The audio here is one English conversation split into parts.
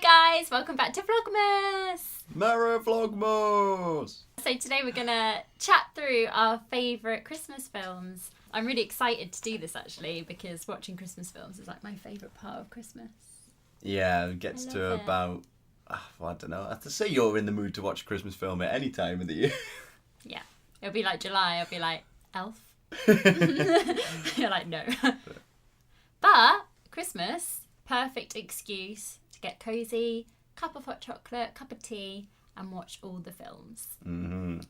Hi guys, welcome back to VLOGMAS! Merry VLOGMAS! So today we're gonna chat through our favourite Christmas films. I'm really excited to do this actually because watching Christmas films is like my favourite part of Christmas. Yeah, it gets to it. about, I don't know, I have to say you're in the mood to watch a Christmas film at any time of the year. Yeah, it'll be like July, I'll be like, Elf? You're like, no. But Christmas, perfect excuse to get cosy, cup of hot chocolate, cup of tea, and watch all the films. Mm-hmm.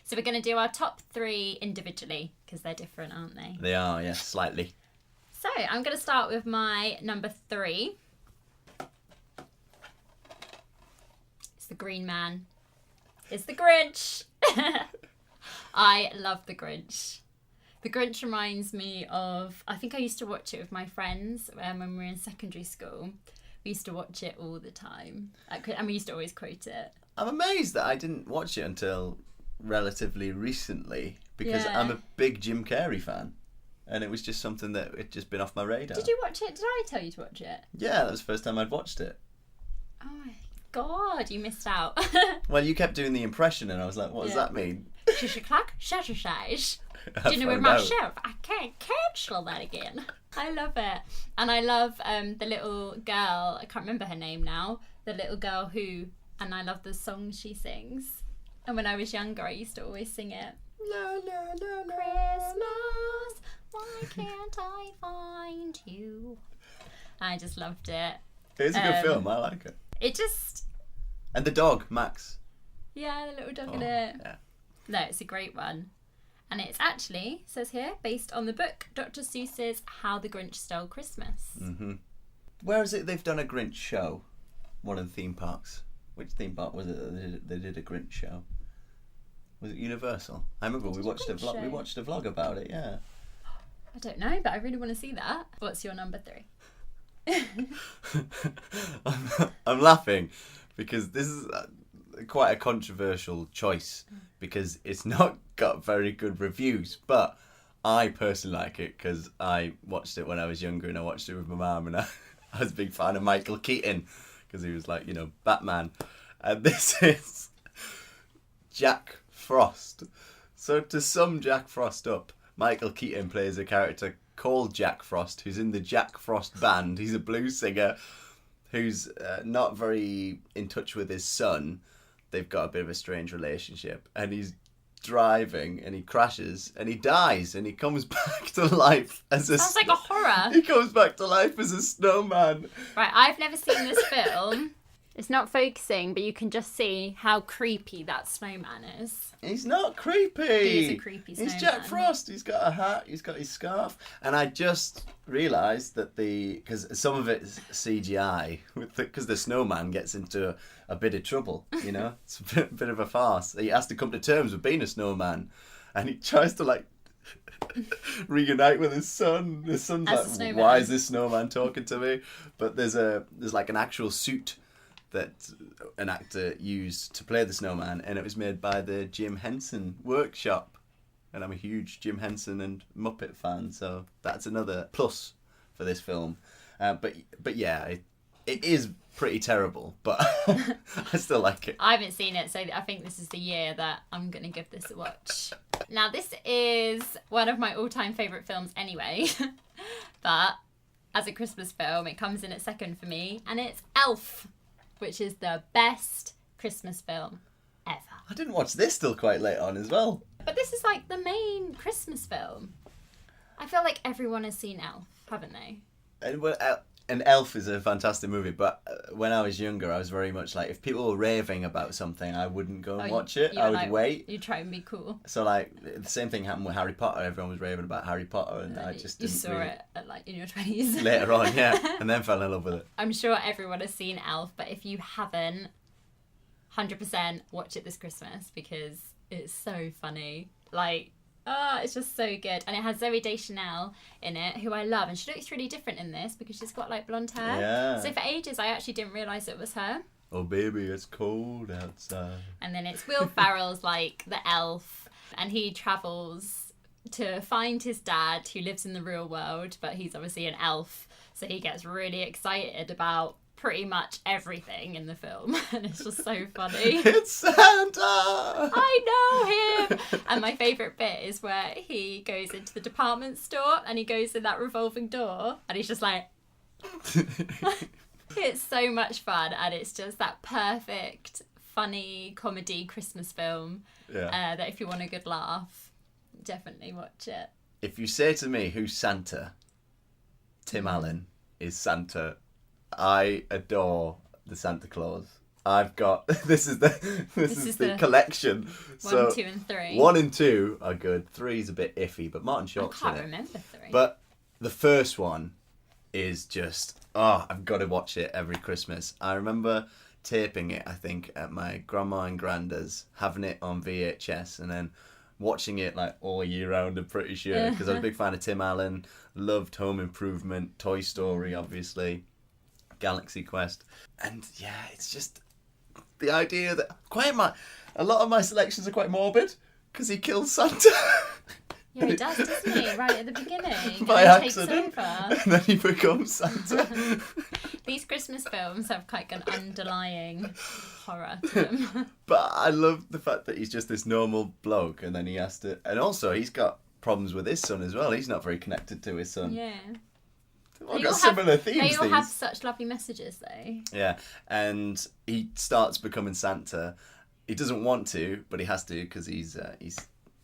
So we're going to do our top 3 individually because they're different, aren't they? They are, yes, slightly. So I'm going to start with my number 3. It's the Green Man. It's the Grinch. I love the Grinch. The Grinch reminds me of, I think I used to watch it with my friends when we were in secondary school. We used to watch it all the time. And we used to always quote it. I'm amazed that I didn't watch it until relatively recently because Yeah. I'm a big Jim Carrey fan. And it was just something that had just been off my radar. Did you watch it? Did I tell you to watch it? Yeah, that was the first time I'd watched it. Oh my God, you missed out. Well, you kept doing the impression and I was like, what does Yeah. that mean? Shush clack, shush shush. I Dinner with found my out. chef. I can't cancel that again. I love it. And I love the little girl, I can't remember her name now, the little girl who, and I love the song she sings. And when I was younger, I used to always sing it. La, la, la, la. Christmas, why can't I find you? I just loved it. It's a good film, I like it. It just, And the dog, Max. yeah, the little dog Oh, in it. yeah. No, it's a great one. And it's actually, says here, based on the book Dr. Seuss's How the Grinch Stole Christmas. Mm-hmm. Where is it they've done a Grinch show? One of the theme parks. Which theme park was it that they did a Grinch show? Was it Universal? I remember we did a watched a Grinch vlog. show? We watched a vlog about it. Yeah. I don't know, but I really want to see that. What's your number 3? I'm laughing because this is quite a controversial choice because it's not got very good reviews, but I personally like it because I watched it when I was younger and I watched it with my mum and I was a big fan of Michael Keaton because he was like, Batman. And this is Jack Frost. So to sum Jack Frost up, Michael Keaton plays a character called Jack Frost who's in the Jack Frost band. He's a blues singer who's not very in touch with his son. They've got a bit of a strange relationship and he's driving and he crashes and he dies and he comes back to life as a... Sounds like a horror. He comes back to life as a snowman. Right, I've never seen this film. It's not focusing, but you can just see how creepy that snowman is. He's not creepy. He is a creepy He's snowman. Jack Frost. He's got a hat. He's got his scarf. And I just realised that because some of it's CGI, because the snowman gets into a bit of trouble. It's a bit of a farce. He has to come to terms with being a snowman, and he tries to reunite with his son. His son's As a like, snowman. "Why is this snowman talking to me?" But there's like an actual suit that an actor used to play the snowman, and it was made by the Jim Henson Workshop, and I'm a huge Jim Henson and Muppet fan, so that's another plus for this film. But yeah, it is pretty terrible, but I still like it. I haven't seen it, so I think this is the year that I'm going to give this a watch. Now, this is one of my all-time favourite films anyway, but as a Christmas film, it comes in at second for me, and it's Elf, which is the best Christmas film ever. I didn't watch this till quite late on as well. But this is like the main Christmas film. I feel like everyone has seen Elf, haven't they? And Elf is a fantastic movie, but when I was younger, I was very much like, if people were raving about something, I wouldn't go and watch it. I would wait. You try and be cool. So the same thing happened with Harry Potter. Everyone was raving about Harry Potter, and I just You didn't saw really... it at in your 20s. Later on, yeah, and then fell in love with it. I'm sure everyone has seen Elf, but if you haven't, 100% watch it this Christmas because it's so funny. It's just so good. And it has Zooey Deschanel in it, who I love. And she looks really different in this because she's got blonde hair. Yeah. So for ages, I actually didn't realise it was her. Oh, baby, it's cold outside. And then it's Will Ferrell's the elf. And he travels to find his dad, who lives in the real world, but he's obviously an elf. So he gets really excited about pretty much everything in the film, and it's just so funny. It's Santa! I know him! And my favourite bit is where he goes into the department store and he goes in that revolving door and he's just like... It's so much fun, and it's just that perfect, funny, comedy Christmas film that if you want a good laugh, definitely watch it. If you say to me, who's Santa? Tim Allen is Santa. I adore the Santa Claus. I've got... This is the collection. 1, 2 and 3. 1 and 2 are good. 3 is a bit iffy, but Martin Short's in it. I can't remember 3. But the first one is just... Oh, I've got to watch it every Christmas. I remember taping it, I think, at my grandma and granddad's, having it on VHS, and then watching it like all year round, I'm pretty sure, because I was a big fan of Tim Allen, loved Home Improvement, Toy Story, obviously, Galaxy Quest, and yeah, it's just the idea that a lot of my selections are quite morbid, because he kills Santa. Yeah, he does, doesn't he? Right at the beginning. By accident. Takes over. And then he becomes Santa. These Christmas films have quite an underlying horror to them. But I love the fact that he's just this normal bloke, and then he has to... And also, he's got problems with his son as well. He's not very connected to his son. Yeah. They've all got similar themes. They all have such lovely messages, though. Yeah, and he starts becoming Santa. He doesn't want to, but he has to, because he's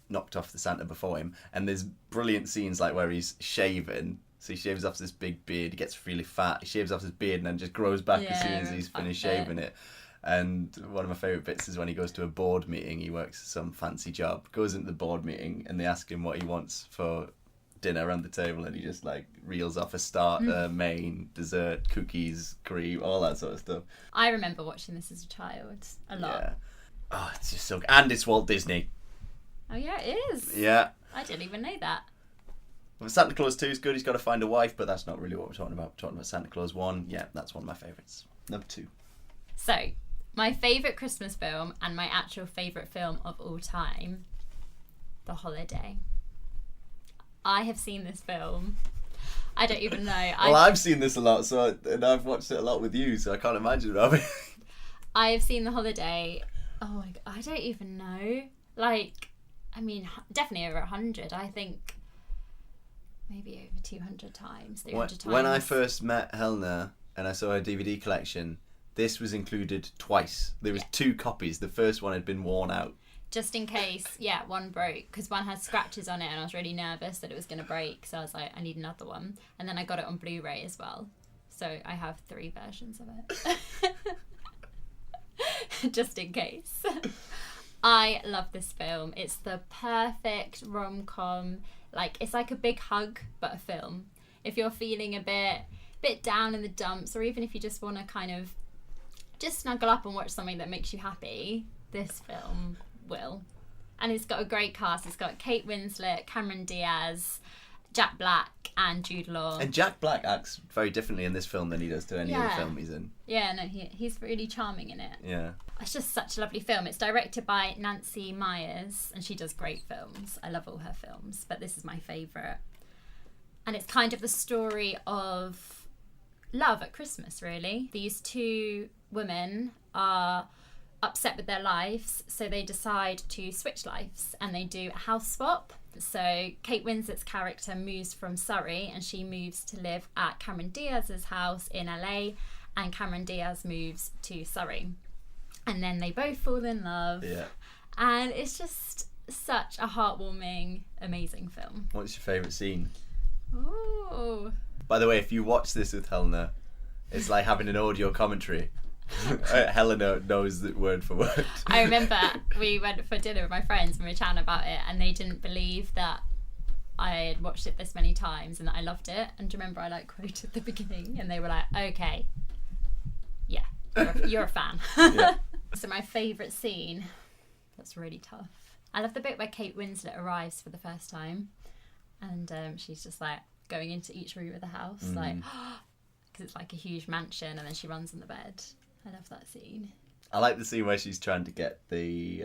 knocked off the Santa before him, and there's brilliant scenes like where he's shaving, so he shaves off this big beard, he gets really fat, he shaves off his beard and then just grows back as soon as he's finished shaving it. And one of my favourite bits is when he goes to a board meeting, he works some fancy job, goes into the board meeting and they ask him what he wants for dinner around the table, and he just like reels off a starter, main, dessert, cookies, cream, all that sort of stuff. I remember watching this as a child a lot. Yeah. Oh, it's just so good. And it's Walt Disney. Oh yeah, it is. Yeah. I didn't even know that. Well, Santa Claus 2 is good. He's got to find a wife, but that's not really what we're talking about. We're talking about Santa Claus 1. Yeah, that's one of my favourites. Number 2. So, my favourite Christmas film and my actual favourite film of all time, The Holiday. I have seen this film. I don't even know. Well, I've seen this a lot, and I've watched it a lot with you, so I can't imagine it. I have seen The Holiday. Oh my God, I don't even know. Like, I mean, definitely over 100. I think maybe over 200 times, 300 times. When I first met Helena and I saw her DVD collection, this was included twice. There was 2 copies. The first one had been worn out. Just in case, one broke, because one had scratches on it and I was really nervous that it was going to break, so I was like, I need another one. And then I got it on Blu-ray as well. So I have 3 versions of it. Just in case. I love this film. It's the perfect rom-com. Like, it's like a big hug, but a film. If you're feeling a bit down in the dumps, or even if you just want to kind of just snuggle up and watch something that makes you happy, this film will. And it's got a great cast. It's got Kate Winslet, Cameron Diaz, Jack Black, and Jude Law. And Jack Black acts very differently in this film than he does to any other film he's in. Yeah, no, he's really charming in it. Yeah. It's just such a lovely film. It's directed by Nancy Myers, and she does great films. I love all her films, but this is my favourite. And it's kind of the story of love at Christmas, really. These 2 women are upset with their lives, so they decide to switch lives, and they do a house swap. So Kate Winslet's character moves from Surrey, and she moves to live at Cameron Diaz's house in LA, and Cameron Diaz moves to Surrey. And then they both fall in love. Yeah. And it's just such a heartwarming, amazing film. What's your favourite scene? Ooh. By the way, if you watch this with Helena, it's like having an audio commentary. Helena knows it word for word. I remember we went for dinner with my friends and we were chatting about it, and they didn't believe that I had watched it this many times and that I loved it. And do you remember I like quoted the beginning, and they were like, okay, yeah, you're a fan. Yeah. So my favourite scene, that's really tough. I love the bit where Kate Winslet arrives for the first time, and she's just like going into each room of the house, like, because it's like a huge mansion, and then she runs in the bed. I love that scene. I like the scene where she's trying to get the...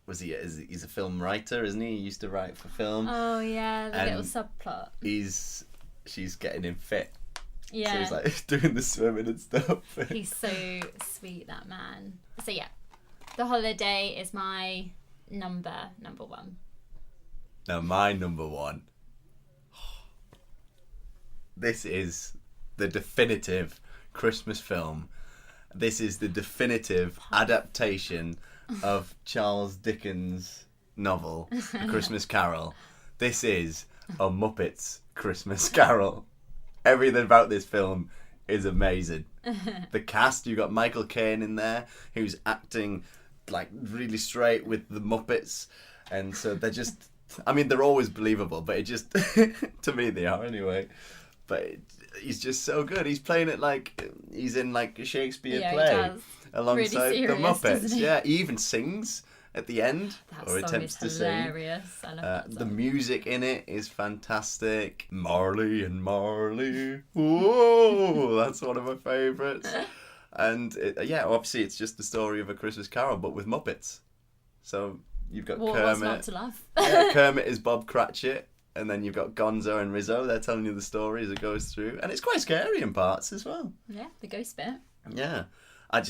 he's a film writer, isn't he? He used to write for film. Oh yeah, the little subplot. She's getting him fit, Yeah. So he's like doing the swimming and stuff. He's so sweet, that man. So yeah, The Holiday is my number one. Now my number one. This is the definitive Christmas film. This is the definitive adaptation of Charles Dickens' novel, A Christmas Carol. This is A Muppets Christmas Carol. Everything about this film is amazing. The cast, you got Michael Caine in there, who's acting like really straight with the Muppets, and so they're just, I mean, they're always believable, but it just, to me they are anyway. But he's just so good. He's playing it like he's in like a Shakespeare play alongside really the serious, Muppets. he? Yeah, he even sings at the end, That or song attempts to is hilarious. I love that the song. music in it is fantastic. Marley and Marley, whoa, that's one of my favourites. And obviously it's just the story of A Christmas Carol, but with Muppets. So you've got What's Kermit. not to love? Kermit is Bob Cratchit, and then you've got Gonzo and Rizzo. They're telling you the story as it goes through, and it's quite scary in parts as well. Yeah, the ghost bit. Yeah, I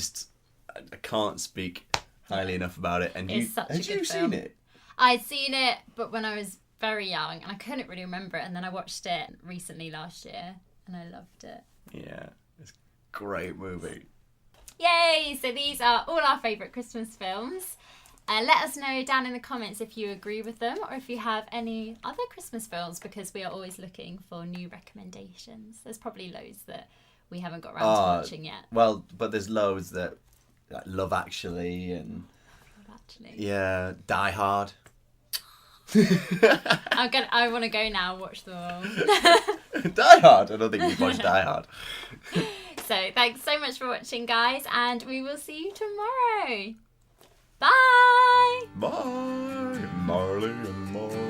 can't speak highly enough about it. And It's such a had good you film. seen it? I'd seen it, but when I was very young, and I couldn't really remember it. And then I watched it recently last year, and I loved it. Yeah, it's a great movie. Yay! So these are all our favourite Christmas films. Let us know down in the comments if you agree with them or if you have any other Christmas films, because we are always looking for new recommendations. There's probably loads that we haven't got around to watching yet. Well, but there's loads that like Love Actually and yeah, Die Hard. I want to go now and watch them all. Die Hard? I don't think you've watched Die Hard. So thanks so much for watching, guys, and we will see you tomorrow. Bye! Bye, Marley and Marley.